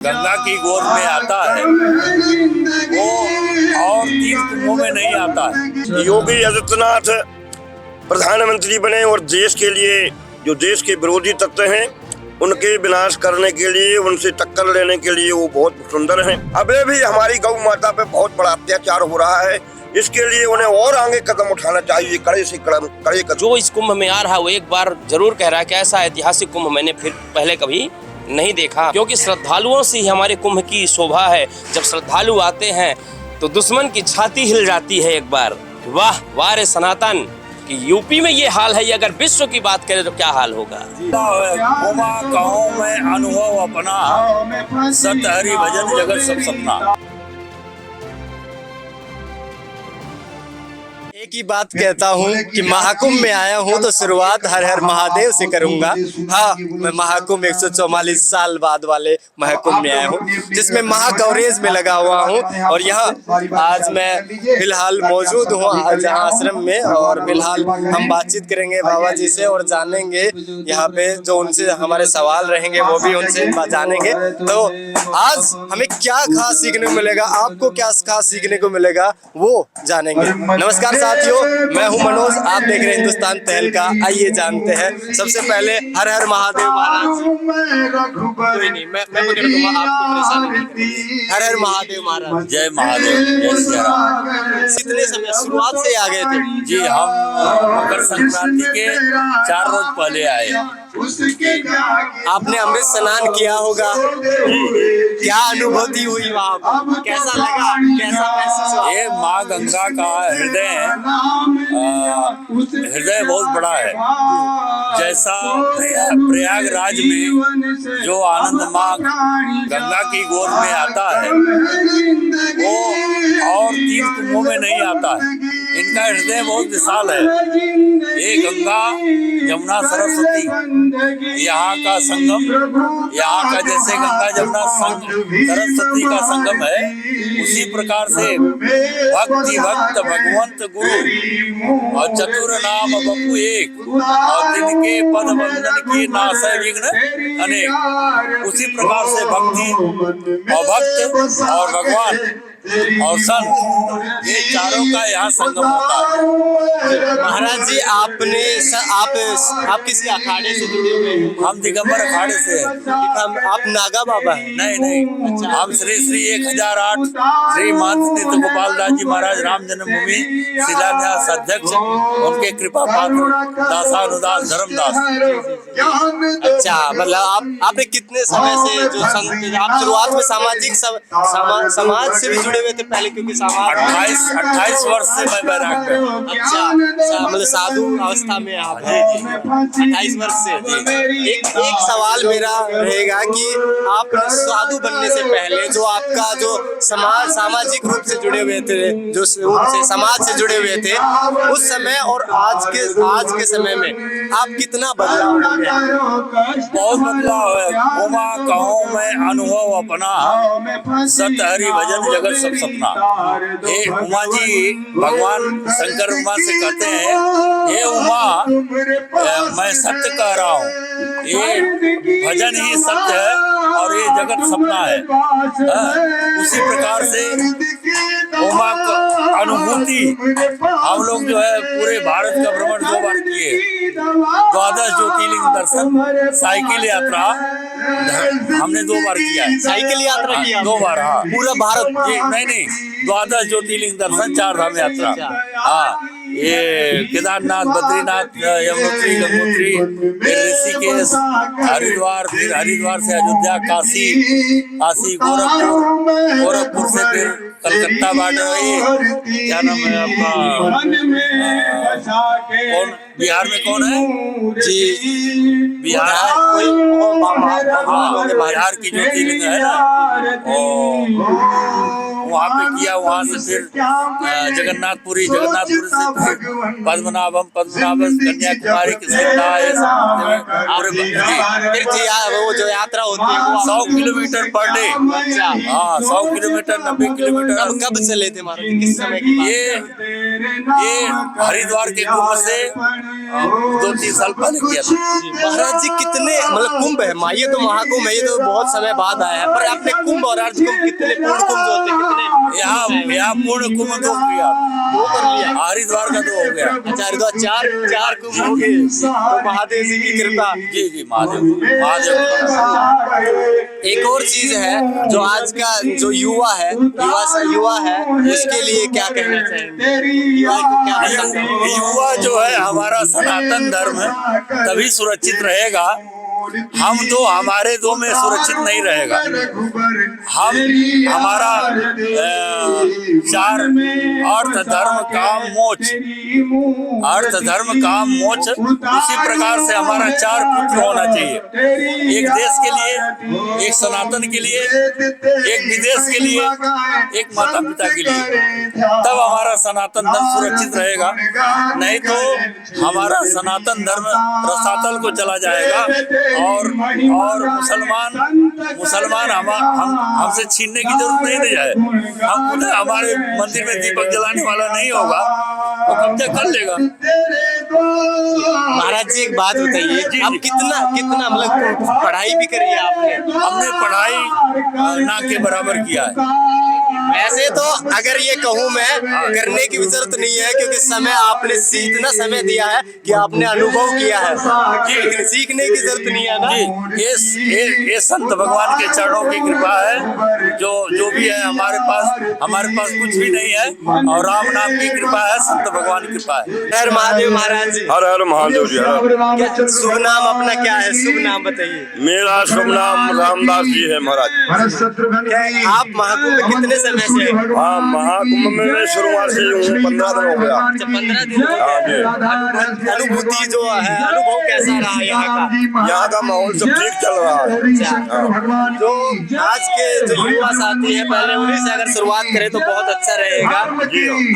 गंगा की गोद में आता है वो और 3 कुंभों में नहीं आता है। योगी आदित्यनाथ प्रधानमंत्री बने और देश के लिए जो देश के विरोधी तत्व हैं उनके विनाश करने के लिए, उनसे टक्कर लेने के लिए वो बहुत सुंदर हैं। अभी भी हमारी गौ माता पे बहुत बड़ा अत्याचार हो रहा है, इसके लिए उन्हें और आगे कदम उठाना चाहिए, कड़े से कड़े कदम। जो इस कुंभ में आ रहा है वो एक बार जरूर कह रहा है कि ऐसा ऐतिहासिक कुंभ मैंने फिर पहले कभी नहीं देखा, क्योंकि श्रद्धालुओं से ही हमारे कुंभ की शोभा है। जब श्रद्धालु आते हैं तो दुश्मन की छाती हिल जाती है एक बार। वाह वाह रे सनातन, कि यूपी में ये हाल है, ये अगर विश्व की बात करें तो क्या हाल होगा। उमा कहूँ मैं अनुभव अपना, सत हरि भजन जगत सब सपना। एक ही बात कहता हूँ कि महाकुंभ में आया हूँ तो शुरुआत हर हर महादेव से करूंगा। हाँ, मैं महाकुंभ 144 साल बाद वाले महाकुंभ में आया हूँ, जिसमें महाकवरेज में लगा हुआ हूँ। और यहाँ आज मैं फिलहाल मौजूद हूँ जहाँ आश्रम में, और फिलहाल हम बातचीत करेंगे बाबा जी से और जानेंगे यहाँ पे जो उनसे हमारे सवाल रहेंगे वो भी उनसे जानेंगे। तो आज हमें क्या खास सीखने को मिलेगा, आपको क्या खास सीखने को मिलेगा वो जानेंगे। नमस्कार साथियों, मैं हूं मनोज, आप देख रहे हैं हिंदुस्तान तहलका। आइए जानते हैं। सबसे पहले हर हर महादेव महाराज। कोई नहीं, मैं पकड़ दूंगा, आपको परेशानी नहीं। हर हर महादेव महाराज। जय महादेव, जय श्री राम। कितने समय शुरुआत से आ गए थे? जी, हम मकर संक्रांति के 4 रोज पहले आए। आपने अमृत स्नान किया होगा, क्या अनुभूति हुई वहाँ पर? कैसा लगा, कैसा महसूस हुआ? ये माँ गंगा का हृदय है, हृदय बहुत बड़ा है। जैसा प्रयागराज में जो आनंद माँ गंगा की गोद में आता है वो और 3 कुंभों में नहीं आता है। इनका हृदय बहुत विशाल है। ये गंगा जमुना सरस्वती यहाँ का संगम, यहाँ का जैसे गंगा जमुना सरस्वती का संगम है, उसी प्रकार से भक्ति भक्त भगवंत गुरु और चतुर नाम बपु एक, और जिनके पद बंधन की नासै विघ्न अनेक। उसी प्रकार से भक्ति और भक्त और भगवान और संत, ये चारों का यहाँ संगम होता है। महाराज जी, आप किसी अखाड़े से जुड़े हुए हैं? हम दिगंबर अखाड़े से हैं। आप नागा बाबा हैं? नहीं, हम श्री श्री 1008 श्री महंत नित्य गोपाल दास जी महाराज राम जन्मभूमि शिलान्यास अध्यक्ष, उनके कृपा पात्र दासानुदास धर्मदास। अच्छा, मतलब आपने कितने समय से जो संत, आप शुरुआत में सामाजिक समाज से भी जुड़े हुए थे पहले, क्योंकि समाज 28 वर्ष से मैं बैराग में। अच्छा, मतलब साधु अवस्था में आप 28 वर्ष से। एक सवाल मेरा रहेगा कि आप साधु बनने से पहले जो आपका जो सामाजिक रूप से जुड़े हुए थे, जो उनसे समाज से जुड़े हुए थे, उस समय और आज के समय में आप कितना बदलाव हो गया? बहुत बदलाव है। उमा कहूँ मैं अनुभव अपना, सत हरि भजन जगत सब सपना। ये उमा जी भगवान शंकर उमा से कहते हैं, हे उमा मैं सत्य कह रहा हूँ, ये भजन ही सत्य है और ये जगत सपना है। उसी प्रकार से उमा का अनुभूति हम लोग जो है पूरे भारत का भ्रमण 2 बार किए। 12 ज्योतिर्लिंग दर्शन, साइकिल यात्रा हमने 2 बार किया है। साइकिल यात्रा किया 2 बार। हाँ, पूरा भारत? नहीं, 12 ज्योतिर्लिंग दर्शन, 4 धाम यात्रा। हाँ, ये केदारनाथ, बद्रीनाथ, यमुनोत्री, गंगोत्री, फिर ऋषिकेश, हरिद्वार, फिर हरिद्वार से अयोध्या, काशी, गोरखपुर से फिर कलकत्ता बॉर्डर। क्या नाम है आपका? कौन बिहार में कौन है जी? बिहार बिहार की ज्योतिर्लिंग है ना, वहाँ पे किया, वहाँ से फिर जगन्नाथपुरी से फिर पद्मनाभम कन्याकुमारी वो जो यात्रा होती है वो 100 किलोमीटर पर डे। हाँ 100 किलोमीटर 90 किलोमीटर। कब चले थे महाराज जी, किस समय की बात? ये हरिद्वार के कुंभ से 2-3 साल पहले किया था। महाराज जी कितने मतलब कुंभ है, ये तो महाकुंभ है, ये तो बहुत समय बाद आया है, पर आपने कुंभ और अर्ध कुंभ कितने पूर्ण कुंभ जो होते हैं कितने? यहाँ पूर्ण कुंभ 2 किया, 2 कर लिया। हरिद्वार का 2 हो गया। अच्छा हरिद्वार 4 कुंभ हो गए, तो महादेव जी की कृपा। जी महादेव। एक और चीज है जो आज का जो युवा है उसके लिए क्या कहना चाहिए, युवा को क्या बताना है? युवा जो है हमारा सनातन धर्म तभी सुरक्षित रहेगा, हम तो हमारे दो में सुरक्षित नहीं रहेगा। हम हमारा 4 अर्थ धर्म काम मोक्ष, अर्थ धर्म काम मोक्ष, उसी प्रकार से हमारा 4 पुत्र होना चाहिए, एक देश के लिए, एक सनातन के लिए, एक विदेश के लिए, एक माता पिता के लिए, तब हमारा सनातन धर्म सुरक्षित रहेगा। नहीं तो हमारा सनातन धर्म रसातल को चला जाएगा और मुसलमान हमसे छीनने की जरूरत नहीं जाए। हम खुद हमारे मंदिर में दीपक जलाने वाला नहीं होगा, वो कब्जा कर लेगा। महाराज जी एक बात बताइए, आप कितना मतलब पढ़ाई भी करी है आपने? हमने पढ़ाई ना के बराबर किया है। वैसे तो अगर ये कहूँ मैं, करने की जरूरत नहीं है, क्योंकि समय आपने इतना समय दिया है कि आपने अनुभव किया है, लेकिन सीखने की जरूरत नहीं है ना। ये संत भगवान के चरणों की कृपा है, जो भी है हमारे पास कुछ भी नहीं है, और राम नाम की कृपा है, संत भगवान की कृपा है। हर महादेव महाराज जी। हर हर महादेव जी। शुभ नाम अपना क्या है, शुभ नाम बताइए। मेरा शुभ नाम रामदास जी है महाराज। आप महाकुंभ में कितने समय से हैं? हाँ महाकुंभ में मैं शुरुआत से हूँ, 15 दिन हो गया। 15 दिन हो गए। अनुभूति जो है, अनुभव कैसा रहा यहाँ का माहौल सब ठीक चल रहा है। जो आज के जो युवा साथी है, पहले उन्हीं से अगर शुरुआत करें तो बहुत अच्छा रहेगा।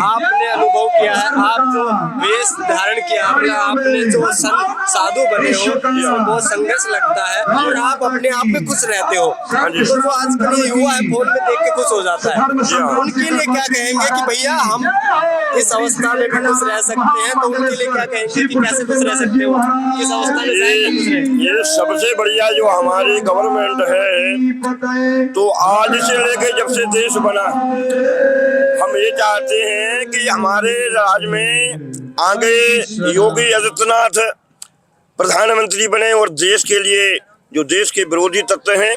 आपने अनुभव किया है, आप जो वेश धारण किया, आपने जो साधु बने हो, इसमें बहुत संघर्ष लगता है, और आप अपने आप में खुश रहते हो। तो जो आज के युवा है फोन में देख के खुश हो जाता है, उनके लिए क्या कहेंगे कि भैया हम इस अवस्था में भी खुश रह सकते हैं, तो उनके लिए क्या कहेंगे कि कैसे खुश रह सकते हो इस अवस्था में? ये सबसे बढ़िया जो हमारी गवर्नमेंट है, तो आज से लेके जब से देश बना, हम ये चाहते हैं कि हमारे राज्य में आगे योगी आदित्यनाथ प्रधानमंत्री बने, और देश के लिए जो देश के विरोधी तत्व हैं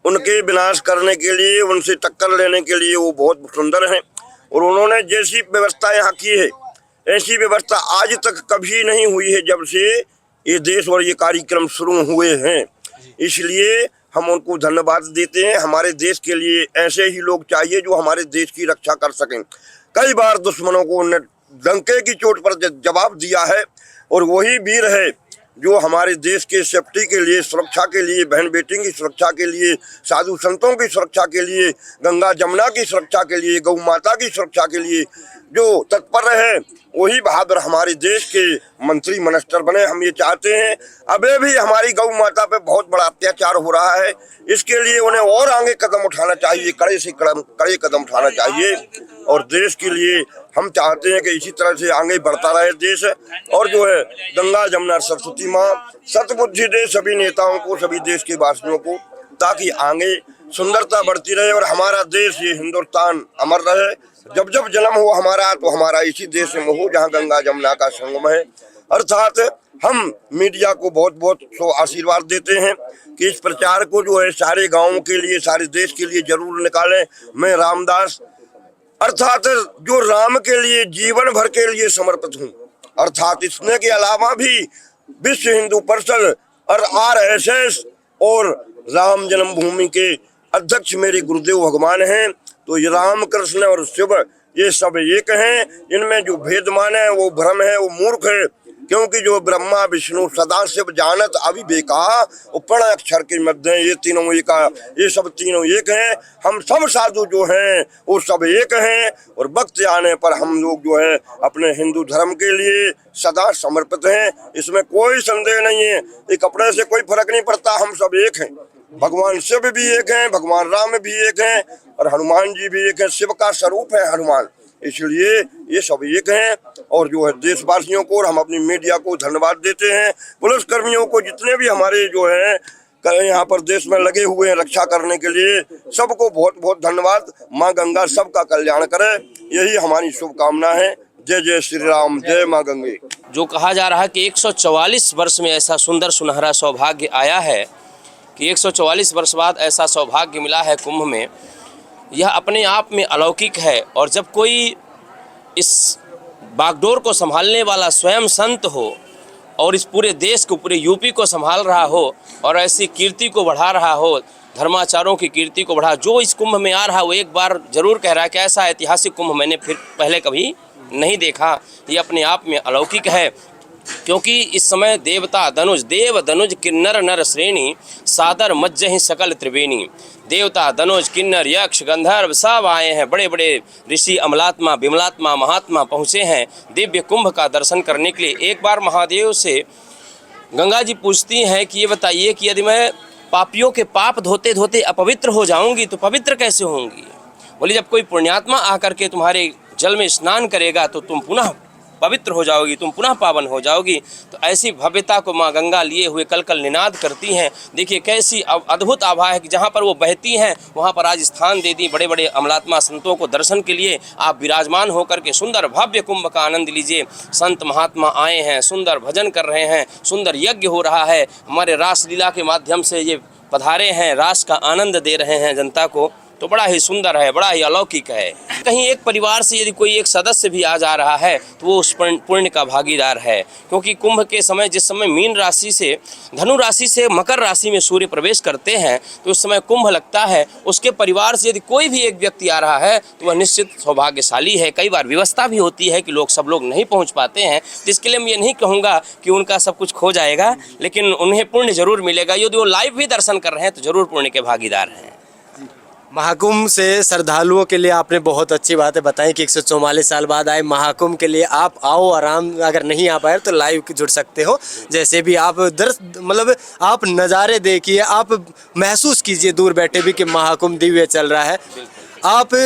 उनके विनाश करने के लिए, उनसे टक्कर लेने के लिए वो बहुत सुंदर हैं। और उन्होंने जैसी व्यवस्था यहाँ की है, ऐसी व्यवस्था आज तक कभी नहीं हुई है जब से ये देश और ये कार्यक्रम शुरू हुए हैं। इसलिए हम उनको धन्यवाद देते हैं। हमारे देश के लिए ऐसे ही लोग चाहिए जो हमारे देश की रक्षा कर सकें। कई बार दुश्मनों को उन्होंने डंके की चोट पर जवाब दिया है, और वही वीर है जो हमारे देश के सेफ्टी के लिए, सुरक्षा के लिए, बहन बेटी की सुरक्षा के लिए, साधु संतों की सुरक्षा के लिए, गंगा जमुना की सुरक्षा के लिए, गौ माता की सुरक्षा के लिए जो तत्पर है, वही बहादुर हमारे देश के मंत्री मिनिस्टर बने। हम ये चाहते हैं, अभी भी हमारी गौ माता पे बहुत बड़ा अत्याचार हो रहा है, इसके लिए उन्हें और आगे कदम उठाना चाहिए, कड़े से कड़े कदम उठाना चाहिए। और देश के लिए हम चाहते हैं कि इसी तरह से आगे बढ़ता रहे देश, और जो है गंगा जमुना सरस्वती माँ सतबुद्धि दे सभी नेताओं को, सभी देश के वासियों को, ताकि आगे सुंदरता बढ़ती रहे और हमारा देश ये हिंदुस्तान अमर रहे। जब जब जन्म हो हमारा, तो हमारा इसी देश में हो जहाँ गंगा जमुना का संगम है। अर्थात हम मीडिया को बहुत बहुत आशीर्वाद देते हैं कि इस प्रचार को जो है सारे गाँवों के लिए, सारे देश के लिए जरूर निकालें। मैं रामदास अर्थात जो राम के लिए जीवन भर के लिए समर्पित हूँ, अर्थात इसने के अलावा भी विश्व हिंदू परिषद और RSS और राम जन्मभूमि के अध्यक्ष मेरे गुरुदेव भगवान हैं। तो ये राम कृष्ण और शिव ये सब एक हैं, इनमें जो भेद मान है वो भ्रम है, वो मूर्ख है। क्योंकि जो ब्रह्मा विष्णु सदाशिव जानत अविवेका उपर्ण अक्षर के मध्य ये तीनों एक, ये सब तीनों एक हैं। हम सब साधु जो हैं वो सब एक हैं और वक्त आने पर हम लोग जो है अपने हिंदू धर्म के लिए सदा समर्पित हैं। इसमें कोई संदेह नहीं है, ये कपड़े से कोई फर्क नहीं पड़ता, हम सब एक हैं। भगवान शिव भी एक हैं, भगवान राम भी एक हैं और हनुमान जी भी एक हैं। शिव का स्वरूप है हनुमान, इसलिए ये सब एक हैं। और जो है देशवासियों को और हम अपनी मीडिया को धन्यवाद देते हैं, पुलिस कर्मियों को, जितने भी हमारे जो हैं यहाँ पर देश में लगे हुए हैं रक्षा करने के लिए, सबको बहुत बहुत धन्यवाद। माँ गंगा सबका कल्याण करे, यही हमारी शुभकामना है। जय जय श्री राम, जय माँ गंगे। जो कहा जा रहा है कि 144 वर्ष में ऐसा सुंदर सुनहरा सौभाग्य आया है कि 144 वर्ष बाद ऐसा सौभाग्य मिला है कुंभ में, यह अपने आप में अलौकिक है। और जब कोई इस बागडोर को संभालने वाला स्वयं संत हो और इस पूरे देश को, पूरे यूपी को संभाल रहा हो और ऐसी कीर्ति को बढ़ा रहा हो, धर्माचारों की कीर्ति को बढ़ा, जो इस कुंभ में आ रहा है वो एक बार जरूर कह रहा है कि ऐसा ऐतिहासिक कुंभ मैंने फिर पहले कभी नहीं देखा। ये अपने आप में अलौकिक है, क्योंकि इस समय देवता धनुष, देव धनुष किन्नर नर श्रेणी, सादर मज्जहि सकल त्रिवेणी। देवता धनुष किन्नर यक्ष गंधर्व सब आए हैं, बड़े बड़े ऋषि अमलात्मा विमलात्मा महात्मा पहुँचे हैं दिव्य कुंभ का दर्शन करने के लिए। एक बार महादेव से गंगा जी पूछती हैं कि ये बताइए कि यदि मैं पापियों के पाप धोते धोते अपवित्र हो जाऊंगी तो पवित्र कैसे होंगी? बोली जब कोई पुण्यात्मा आकर के तुम्हारे जल में स्नान करेगा तो तुम पुनः पवित्र हो जाओगी, तुम पुनः पावन हो जाओगी। तो ऐसी भव्यता को माँ गंगा लिए हुए कल कल निनाद करती हैं। देखिए कैसी अद्भुत आभा है कि जहाँ पर वो बहती हैं वहाँ पर आज स्थान दे दी बड़े बड़े अमलात्मा संतों को दर्शन के लिए। आप विराजमान होकर के सुंदर भव्य कुंभ का आनंद लीजिए। संत महात्मा आए हैं, सुंदर भजन कर रहे हैं, सुंदर यज्ञ हो रहा है। हमारे रासलीला के माध्यम से ये पधारे हैं, रास का आनंद दे रहे हैं जनता को, तो बड़ा ही सुंदर है, बड़ा ही अलौकिक है। कहीं एक परिवार से यदि कोई एक सदस्य भी आ जा रहा है तो वो उस पुण्य का भागीदार है, क्योंकि कुंभ के समय जिस समय मीन राशि से धनु राशि से मकर राशि में सूर्य प्रवेश करते हैं तो उस समय कुंभ लगता है। उसके परिवार से यदि कोई भी एक व्यक्ति आ रहा है तो वह निश्चित सौभाग्यशाली है। कई बार व्यवस्था भी होती है कि लोग सब लोग नहीं पहुँच पाते हैं, जिसके लिए मैं ये नहीं कहूँगा कि उनका सब कुछ खो जाएगा, लेकिन उन्हें पुण्य जरूर मिलेगा। यदि वो लाइव भी दर्शन कर रहे हैं तो जरूर पुण्य के भागीदार हैं। महाकुंभ से श्रद्धालुओं के लिए आपने बहुत अच्छी बातें बताई कि 144 साल बाद आए महाकुंभ के लिए आप आओ आराम, अगर नहीं आ पाए तो लाइव जुड़ सकते हो। जैसे भी आप मतलब आप नज़ारे देखिए, आप महसूस कीजिए दूर बैठे भी कि महाकुंभ दिव्य चल रहा है। आप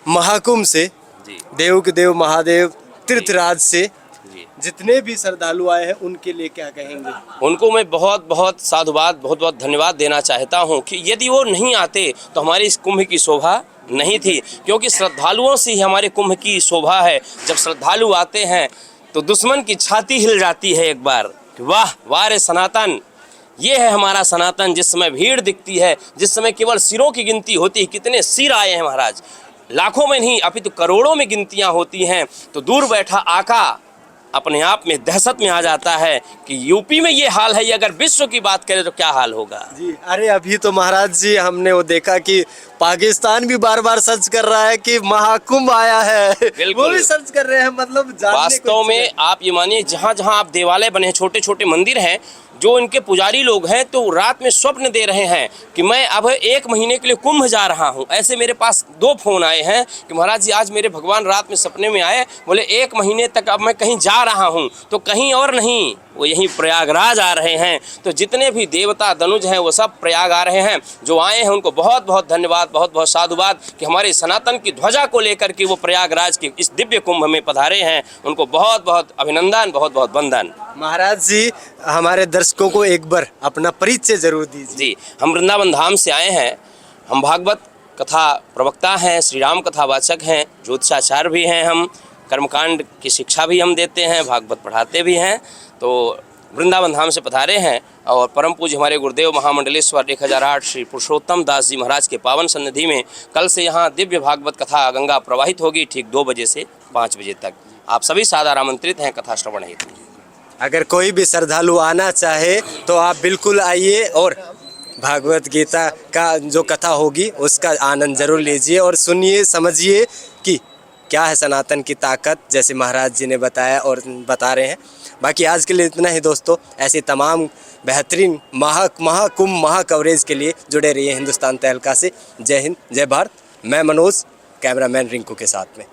महाकुंभ से देव के देव महादेव तीर्थराज से जितने भी श्रद्धालु आए हैं उनके लिए क्या कहेंगे? उनको मैं बहुत बहुत साधुवाद, बहुत बहुत धन्यवाद देना चाहता हूं कि यदि वो नहीं आते तो हमारी इस कुंभ की शोभा नहीं थी, क्योंकि श्रद्धालुओं से ही हमारे कुंभ की शोभा है। जब श्रद्धालु आते हैं तो दुश्मन की छाती हिल जाती है एक बार, वाह वाह रे सनातन, ये है हमारा सनातन। जिस समय भीड़ दिखती है, जिस समय केवल सिरों की गिनती होती है, कितने सिर आए हैं महाराज, लाखों में नहीं अपितु करोड़ों में गिनतियाँ होती हैं, तो दूर बैठा आका अपने आप में दहशत में आ जाता है कि यूपी में ये हाल है, ये अगर विश्व की बात करें तो क्या हाल होगा जी। अरे अभी तो महाराज जी हमने वो देखा कि पाकिस्तान भी बार बार सर्च कर रहा है कि महाकुंभ आया है, वो भी सर्च कर रहे हैं। मतलब वास्तव में आप ये मानिए जहाँ जहाँ आप देवालय बने हैं, छोटे छोटे मंदिर हैं, जो इनके पुजारी लोग हैं तो रात में स्वप्न दे रहे हैं कि मैं अब 1 महीने के लिए कुंभ जा रहा हूं। ऐसे मेरे पास 2 फोन आए हैं कि महाराज जी आज मेरे भगवान रात में सपने में आए, बोले 1 महीने तक अब मैं कहीं जा रहा हूं, तो कहीं और नहीं, वो यहीं प्रयागराज आ रहे हैं। तो जितने भी देवता धनुज हैं वो सब प्रयाग आ रहे हैं। जो आए हैं उनको बहुत बहुत धन्यवाद, बहुत बहुत साधुवाद कि हमारे सनातन की ध्वजा को लेकर के वो प्रयागराज के इस दिव्य कुंभ में पधारे हैं। उनको बहुत बहुत अभिनंदन, बहुत बहुत वंदन। महाराज जी हमारे दर्शकों को एक बार अपना परिचय जरूर दीजिए। जी, हम वृंदावन धाम से आए हैं, हम भागवत कथा प्रवक्ता हैं, श्री राम कथा वाचक हैं, ज्योतिषाचार्य भी हैं, हम कर्मकांड की शिक्षा भी हम देते हैं, भागवत पढ़ाते भी हैं। तो वृंदावन धाम से पधारे हैं और परम पूज्य हमारे गुरुदेव महामंडलेश्वर 1008 श्री पुरुषोत्तम दास जी महाराज के पावन सन्निधि में कल से यहाँ दिव्य भागवत कथा गंगा प्रवाहित होगी, ठीक 2 बजे से 5 बजे तक। आप सभी सादर आमंत्रित हैं कथा श्रवण हेतु। अगर कोई भी श्रद्धालु आना चाहे तो आप बिल्कुल आइए और भागवत गीता का जो कथा होगी उसका आनंद जरूर लीजिए और सुनिए, समझिए कि क्या है सनातन की ताकत, जैसे महाराज जी ने बताया और बता रहे हैं। बाकी आज के लिए इतना ही दोस्तों। ऐसे तमाम बेहतरीन महाकुंभ महाकवरेज के लिए जुड़े रहिए हिंदुस्तान तहलका से। जय हिंद, जय भारत। मैं मनोज, कैमरामैन रिंकू के साथ में।